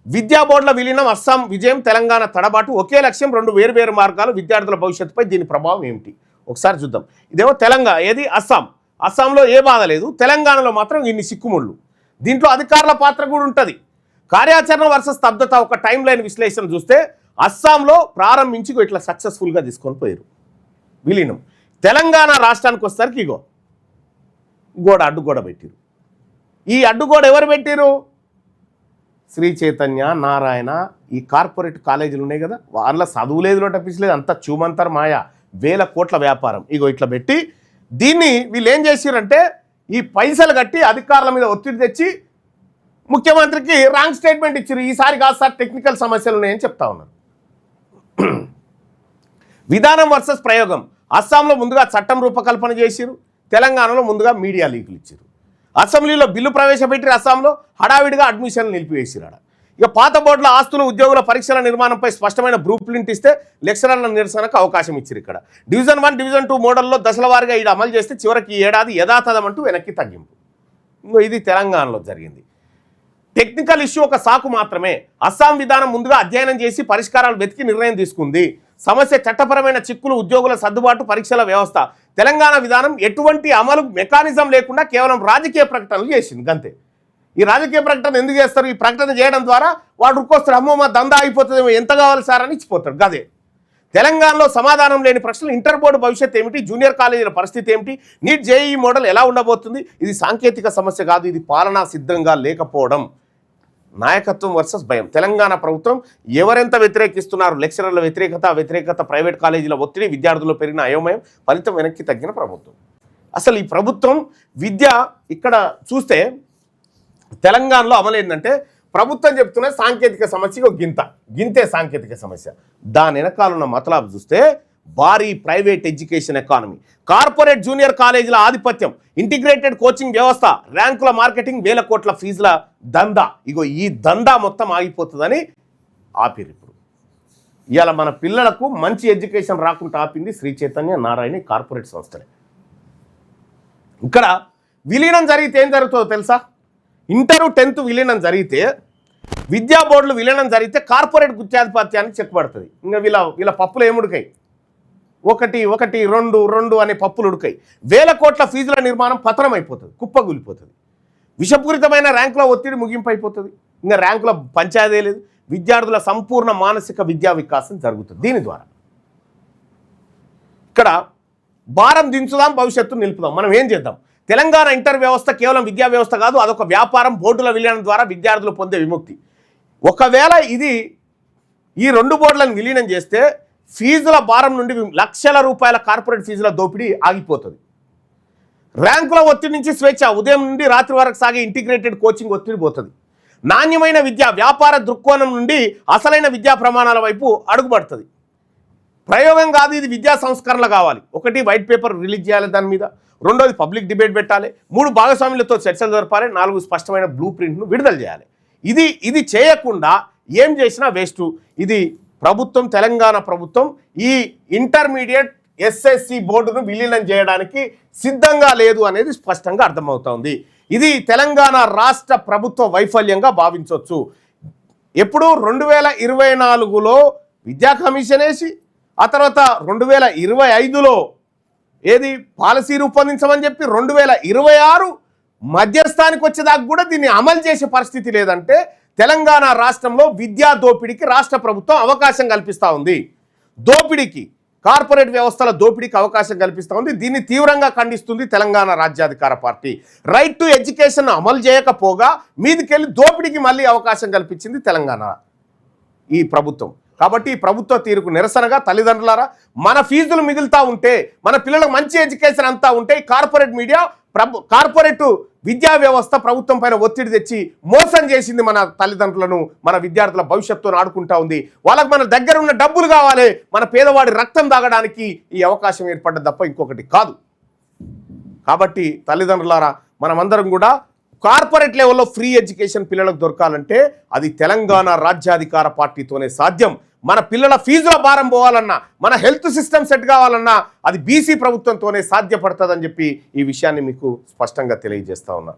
విద్యా బోర్డుల విలీనం, అస్సాం విజయం, తెలంగాణ తడబాటు, ఒకే లక్ష్యం, రెండు వేరువేరు మార్గాలు, విద్యార్థుల భవిష్యత్తుపై దీని ప్రభావం ఏమిటి ఒకసారి చూద్దాం. ఇదేమో తెలంగాణ, ఏది అస్సాంలో ఏ బాధ లేదు, తెలంగాణలో మాత్రం ఇన్ని సిక్కుముళ్ళు. దీంట్లో అధికారుల పాత్ర కూడా ఉంటుంది. కార్యాచరణ వర్సెస్ స్తబ్దత ఒక టైం లైన్ విశ్లేషణ చూస్తే అస్సాంలో ప్రారంభించి ఇట్లా సక్సెస్ఫుల్గా తీసుకొని పోయారు విలీనం. తెలంగాణ రాష్ట్రానికి వచ్చేసరికి ఇగో అడ్డుగోడ పెట్టారు. ఈ అడ్డుగోడ ఎవరు పెట్టారు? శ్రీ చైతన్య, నారాయణ, ఈ కార్పొరేట్ కాలేజీలు ఉన్నాయి కదా, వాళ్ళ చదువులేదు టప్పించలేదు, అంతా చూమంతర్ మాయ, వేల కోట్ల వ్యాపారం. ఇగో ఇట్లా పెట్టి దీన్ని వీళ్ళు ఏం చేశారంటే ఈ పైసలు కట్టి అధికారుల మీద ఒత్తిడి తెచ్చి ముఖ్యమంత్రికి రాంగ్ స్టేట్మెంట్ ఇచ్చారు. ఈసారి కాదు సార్, టెక్నికల్ సమస్యలు ఉన్నాయని చెప్తా ఉన్నారు. విధానం వర్సెస్ ప్రయోగం. అస్సాంలో ముందుగా చట్టం రూపకల్పన చేసిరు, తెలంగాణలో ముందుగా మీడియా లీకులు ఇచ్చారు. అసెంబ్లీలో బిల్లు ప్రవేశపెట్టి అస్సాంలో హడావిడిగా అడ్మిషన్లు నిలిపివేసిరాడు. ఇక పాత బోర్డుల ఆస్తులు, ఉద్యోగుల పరీక్షల నిర్మాణంపై స్పష్టమైన బ్లూ ప్రింట్ ఇస్తే లెక్చరర్ల నిరసనకు అవకాశం ఇచ్చారు. ఇక్కడ డివిజన్ 1, డివిజన్ 2 మోడల్లో దశల వారీగా ఇది అమలు చేస్తే చివరికి ఈ ఏడాది యథాతథమంటూ వెనక్కి తగ్గింపు. ఇది తెలంగాణలో జరిగింది. టెక్నికల్ ఇష్యూ ఒక సాకు మాత్రమే. అస్సాం విధానం ముందుగా అధ్యయనం చేసి పరిష్కారాలు వెతికి నిర్ణయం తీసుకుంది. సమస్య చట్టపరమైన చిక్కులు, ఉద్యోగుల సర్దుబాటు, పరీక్షల వ్యవస్థ. తెలంగాణ విధానం ఎటువంటి అమలు మెకానిజం లేకుండా కేవలం రాజకీయ ప్రకటనలు చేసింది అంతే. ఈ రాజకీయ ప్రకటన ఎందుకు చేస్తారు? ఈ ప్రకటన చేయడం ద్వారా వాడు రుక్కొస్తారు, అమ్మో మా దందా అయిపోతుందేమో, ఎంత కావాలి సార్ అని ఇచ్చిపోతాడు. గదే తెలంగాణలో సమాధానం లేని ప్రశ్నలు. ఇంటర్ బోర్డు భవిష్యత్తు ఏమిటి? జూనియర్ కాలేజీల పరిస్థితి ఏమిటి? నీట్ జేఈఈ మోడల్ ఎలా ఉండబోతుంది? ఇది సాంకేతిక సమస్య కాదు, ఇది పాలనా సిద్ధంగా లేకపోవడం. నాయకత్వం వర్సెస్ భయం. తెలంగాణ ప్రభుత్వం ఎవరెంత వ్యతిరేకిస్తున్నారు? లెక్చరర్ల వ్యతిరేకత, ప్రైవేట్ కాలేజీల ఒత్తిడి, విద్యార్థుల్లో పెరిగిన అయోమయం, ఫలితం వెనక్కి తగ్గిన ప్రభుత్వం. అసలు ఈ ప్రభుత్వం విద్య ఇక్కడ చూస్తే తెలంగాణలో అమలు ఏంటంటే ప్రభుత్వం చెప్తున్న సాంకేతిక సమస్య గింతే సాంకేతిక సమస్య. దాని వెనకాలన్న మతలాబు చూస్తే భారీ private education economy, corporate junior కాలేజీల ఆధిపత్యం, ఇంటిగ్రేటెడ్ కోచింగ్ వ్యవస్థ, ర్యాంకుల మార్కెటింగ్, వేల కోట్ల ఫీజుల దందా. ఇగో ఈ దందా మొత్తం ఆగిపోతుందని ఆపిరు. ఇప్పుడు ఇవాళ మన పిల్లలకు మంచి ఎడ్యుకేషన్ రాకుండా ఆపింది శ్రీ చైతన్య, నారాయణ, కార్పొరేట్ సంస్థలే. ఇక్కడ విలీనం జరిగితే ఏం జరుగుతుందో తెలుసా? ఇంటర్ 10th విలీనం జరిగితే, విద్యా బోర్డులు విలీనం జరిగితే కార్పొరేట్ గుత్యాధిపత్యానికి చెక్కబడుతుంది. ఇంకా వీళ్ళ పప్పులు ఏముడికాయి? 1, 1, 2, 2 అనే పప్పులు ఉడికాయి. వేల కోట్ల ఫీజుల నిర్మాణం పతనం అయిపోతుంది, కుప్పగూలిపోతుంది. విషపూరితమైన ర్యాంకుల ఒత్తిడి ముగింపు అయిపోతుంది. ఇంకా ర్యాంకుల పంచాయతీ లేదు. విద్యార్థుల సంపూర్ణ మానసిక విద్యా వికాసం జరుగుతుంది. దీని ద్వారా ఇక్కడ భారం దించుదాం, భవిష్యత్తు నిలుపుదాం. మనం ఏం చేద్దాం? తెలంగాణ ఇంటర్ వ్యవస్థ కేవలం విద్యా వ్యవస్థ కాదు, అదొక వ్యాపారం. బోర్డుల విలీనం ద్వారా విద్యార్థులు పొందే విముక్తి. ఒకవేళ ఈ 2 బోర్డులను విలీనం చేస్తే ఫీజుల భారం నుండి లక్షల రూపాయల కార్పొరేట్ ఫీజుల దోపిడీ ఆగిపోతుంది. ర్యాంకుల ఒత్తిడి నుంచి స్వేచ్ఛ, ఉదయం నుండి రాత్రి వరకు సాగే ఇంటిగ్రేటెడ్ కోచింగ్ ఒత్తిడి పోతుంది. నాణ్యమైన విద్య, వ్యాపార దృక్కోణం నుండి అసలైన విద్యా ప్రమాణాల వైపు అడుగుపడుతుంది. ప్రయోగం కాదు, ఇది విద్యా సంస్కరణలు కావాలి. 1 వైట్ పేపర్ రిలీజ్ చేయాలి, దాని మీద 2ది పబ్లిక్ డిబేట్ పెట్టాలి, 3 భాగస్వాములతో చర్చలు జరపాలి, 4 స్పష్టమైన బ్లూ ప్రింట్ను విడుదల చేయాలి. ఇది చేయకుండా ఏం చేసినా వేస్ట్. ఇది ప్రభుత్వం, తెలంగాణ ప్రభుత్వం ఈ ఇంటర్మీడియట్ ఎస్ఎస్సి బోర్డును విలీనం చేయడానికి సిద్ధంగా లేదు అనేది స్పష్టంగా అర్థమవుతోంది. ఇది తెలంగాణ రాష్ట్ర ప్రభుత్వ వైఫల్యంగా భావించవచ్చు. ఎప్పుడు 2024లో విద్యా కమిషన్ వేసి, ఆ తర్వాత 2025లో పాలసీ రూపొందించమని చెప్పి 2026 మధ్యస్థానికి వచ్చేదాకా కూడా దీన్ని అమలు చేసే పరిస్థితి లేదంటే తెలంగాణ రాష్ట్రంలో విద్యా దోపిడీకి రాష్ట్ర ప్రభుత్వం అవకాశం కల్పిస్తూ ఉంది. దోపిడీకి, కార్పొరేట్ వ్యవస్థల దోపిడీకి అవకాశం కల్పిస్తూ ఉంది. దీన్ని తీవ్రంగా ఖండిస్తుంది తెలంగాణ రాజ్యాధికార పార్టీ. రైట్ టు ఎడ్యుకేషన్ అమలు చేయకపోగా మీదికెళ్ళి దోపిడీకి మళ్ళీ అవకాశం కల్పించింది తెలంగాణ ఈ ప్రభుత్వం. కాబట్టి ఈ ప్రభుత్వ తీరుకు నిరసనగా తల్లిదండ్రులారా, మన ఫీజులు మిగులుతూ ఉంటే, మన పిల్లలకు మంచి ఎడ్యుకేషన్ అంతా ఉంటే, కార్పొరేట్ మీడియా, కార్పొరేట్ విద్యా వ్యవస్థ ప్రభుత్వం పైన ఒత్తిడి తెచ్చి మోసం చేసింది. మన తల్లిదండ్రులను, మన విద్యార్థుల భవిష్యత్తును ఆడుకుంటా ఉంది. వాళ్ళకు మన దగ్గర ఉన్న డబ్బులు కావాలి, మన పేదవాడి రక్తం తాగడానికి ఈ అవకాశం ఏర్పడ్డది తప్ప ఇంకొకటి కాదు. కాబట్టి తల్లిదండ్రులారా, మనమందరం కూడా కార్పొరేట్ లెవెల్లో ఫ్రీ ఎడ్యుకేషన్ పిల్లలకు దొరకాలంటే అది తెలంగాణ రాజ్యాధికార పార్టీతోనే సాధ్యం. మన పిల్లల ఫీజుల భారం పోవాలన్నా, మన హెల్త్ సిస్టమ్ సెట్ కావాలన్నా అది బీసీ ప్రభుత్వంతోనే సాధ్యపడుతుందని చెప్పి ఈ విషయాన్ని మీకు స్పష్టంగా తెలియజేస్తా ఉన్నా.